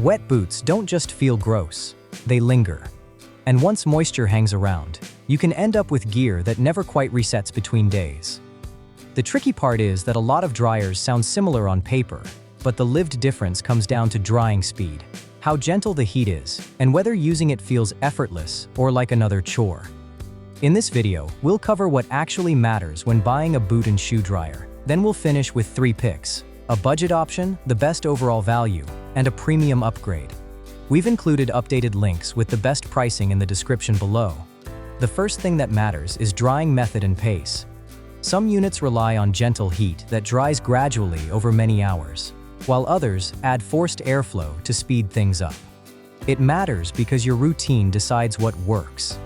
Wet boots don't just feel gross, they linger. And once moisture hangs around, you can end up with gear that never quite resets between days. The tricky part is that a lot of dryers sound similar on paper, but the lived difference comes down to drying speed, how gentle the heat is, and whether using it feels effortless or like another chore. In this video, we'll cover what actually matters when buying a boot and shoe dryer. Then we'll finish with 3 picks: a budget option, the best overall value, and a premium upgrade. We've included updated links with the best pricing in the description below. The first thing that matters is drying method and pace. Some units rely on gentle heat that dries gradually over many hours, while others add forced airflow to speed things up. It matters because your routine decides what works.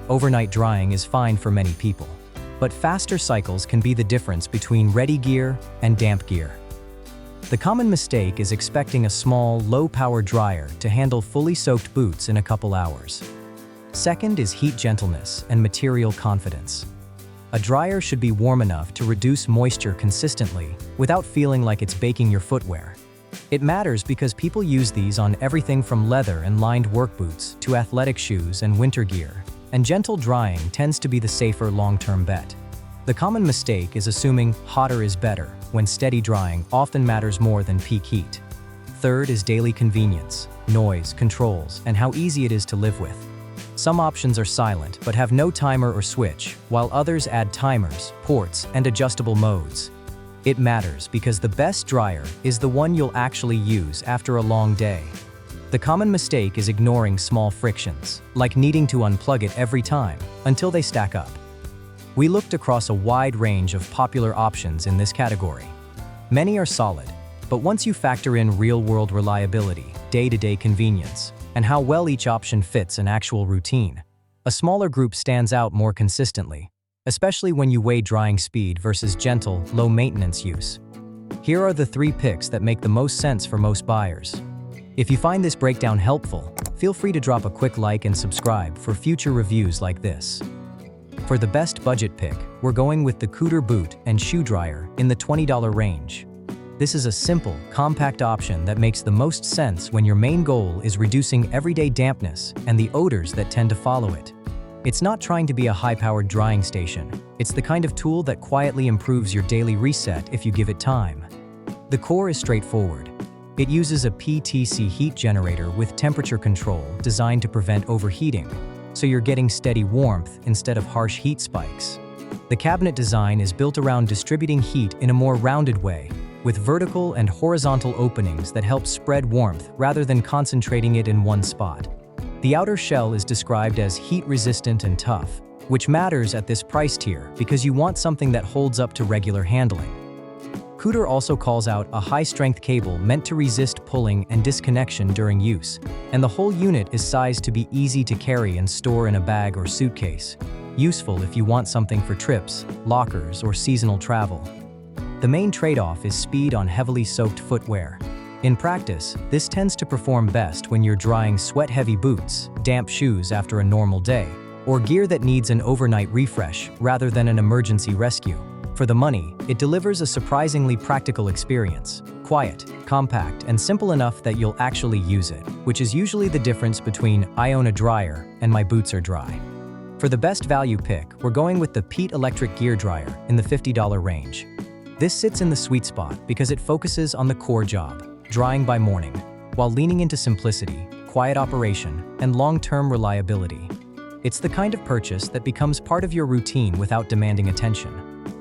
Overnight drying is fine for many people, but faster cycles can be the difference between ready gear and damp gear. The common mistake is expecting a small, low-power dryer to handle fully soaked boots in a couple hours. Second is heat gentleness and material confidence. A dryer should be warm enough to reduce moisture consistently without feeling like it's baking your footwear. It matters because people use these on everything from leather and lined work boots to athletic shoes and winter gear, and gentle drying tends to be the safer long-term bet. The common mistake is assuming hotter is better, when steady drying often matters more than peak heat. Third is daily convenience, noise, controls, and how easy it is to live with. Some options are silent but have no timer or switch, while others add timers, ports, and adjustable modes. It matters because the best dryer is the one you'll actually use after a long day. The common mistake is ignoring small frictions, like needing to unplug it every time, until they stack up. We looked across a wide range of popular options in this category. Many are solid, but once you factor in real-world reliability, day-to-day convenience, and how well each option fits an actual routine, a smaller group stands out more consistently, especially when you weigh drying speed versus gentle, low-maintenance use. Here are the 3 picks that make the most sense for most buyers. If you find this breakdown helpful, feel free to drop a quick like and subscribe for future reviews like this. For the best budget pick, we're going with the Cooter boot and shoe dryer in the $20 range. This is a simple, compact option that makes the most sense when your main goal is reducing everyday dampness and the odors that tend to follow it. It's not trying to be a high-powered drying station. It's the kind of tool that quietly improves your daily reset if you give it time. The core is straightforward. It uses a PTC heat generator with temperature control designed to prevent overheating, so you're getting steady warmth instead of harsh heat spikes. The cabinet design is built around distributing heat in a more rounded way, with vertical and horizontal openings that help spread warmth rather than concentrating it in one spot. The outer shell is described as heat-resistant and tough, which matters at this price tier because you want something that holds up to regular handling. Cooter also calls out a high-strength cable meant to resist pulling and disconnection during use, and the whole unit is sized to be easy to carry and store in a bag or suitcase, useful if you want something for trips, lockers, or seasonal travel. The main trade-off is speed on heavily soaked footwear. In practice, this tends to perform best when you're drying sweat-heavy boots, damp shoes after a normal day, or gear that needs an overnight refresh rather than an emergency rescue. For the money, it delivers a surprisingly practical experience, quiet, compact, and simple enough that you'll actually use it, which is usually the difference between "I own a dryer" and "my boots are dry." For the best value pick, we're going with the Pete electric gear dryer in the $50 range. This sits in the sweet spot because it focuses on the core job, drying by morning, while leaning into simplicity, quiet operation, and long-term reliability. It's the kind of purchase that becomes part of your routine without demanding attention.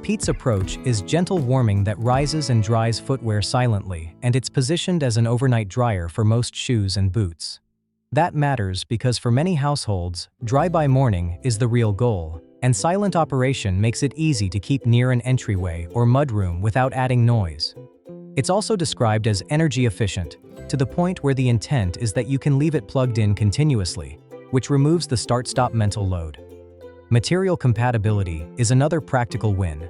Pete's approach is gentle warming that rises and dries footwear silently, and it's positioned as an overnight dryer for most shoes and boots. That matters because for many households, dry by morning is the real goal, and silent operation makes it easy to keep near an entryway or mudroom without adding noise. It's also described as energy efficient, to the point where the intent is that you can leave it plugged in continuously, which removes the start-stop mental load. Material compatibility is another practical win.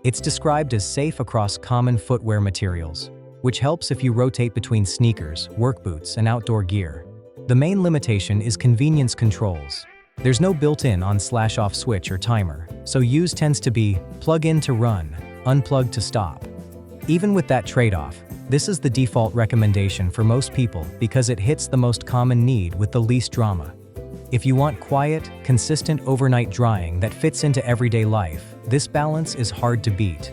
It's described as safe across common footwear materials, which helps if you rotate between sneakers, work boots, and outdoor gear. The main limitation is convenience controls. There's no built-in on/off switch or timer, so use tends to be plug in to run, unplug to stop. Even with that trade-off, this is the default recommendation for most people because it hits the most common need with the least drama. If you want quiet, consistent overnight drying that fits into everyday life, this balance is hard to beat.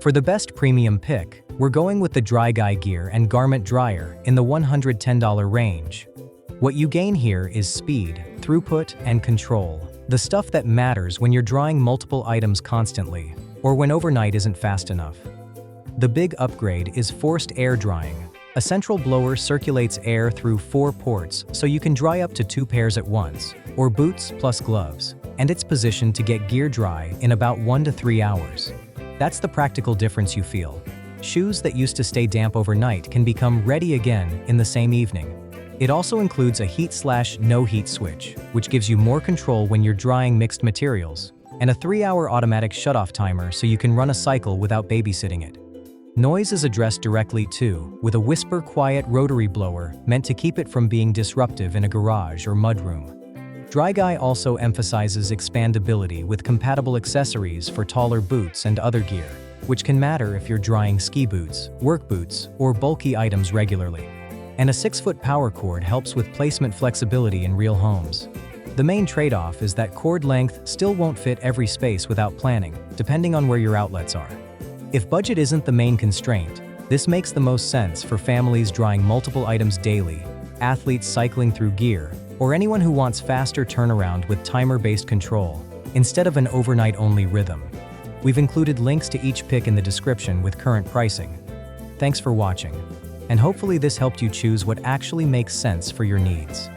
For the best premium pick, we're going with the DryGuy Gear and Garment Dryer in the $110 range. What you gain here is speed, throughput, and control, the stuff that matters when you're drying multiple items constantly, or when overnight isn't fast enough. The big upgrade is forced air drying. A central blower circulates air through 4 ports so you can dry up to 2 pairs at once, or boots plus gloves, and it's positioned to get gear dry in about 1 to 3 hours. That's the practical difference you feel. Shoes that used to stay damp overnight can become ready again in the same evening. It also includes a heat/no heat switch, which gives you more control when you're drying mixed materials, and a 3-hour automatic shutoff timer so you can run a cycle without babysitting it. Noise is addressed directly too, with a whisper-quiet rotary blower meant to keep it from being disruptive in a garage or mudroom. DryGuy also emphasizes expandability with compatible accessories for taller boots and other gear, which can matter if you're drying ski boots, work boots, or bulky items regularly. And a 6-foot power cord helps with placement flexibility in real homes. The main trade-off is that cord length still won't fit every space without planning, depending on where your outlets are. If budget isn't the main constraint, this makes the most sense for families drying multiple items daily, athletes cycling through gear, or anyone who wants faster turnaround with timer-based control, instead of an overnight-only rhythm. We've included links to each pick in the description with current pricing. Thanks for watching, and hopefully this helped you choose what actually makes sense for your needs.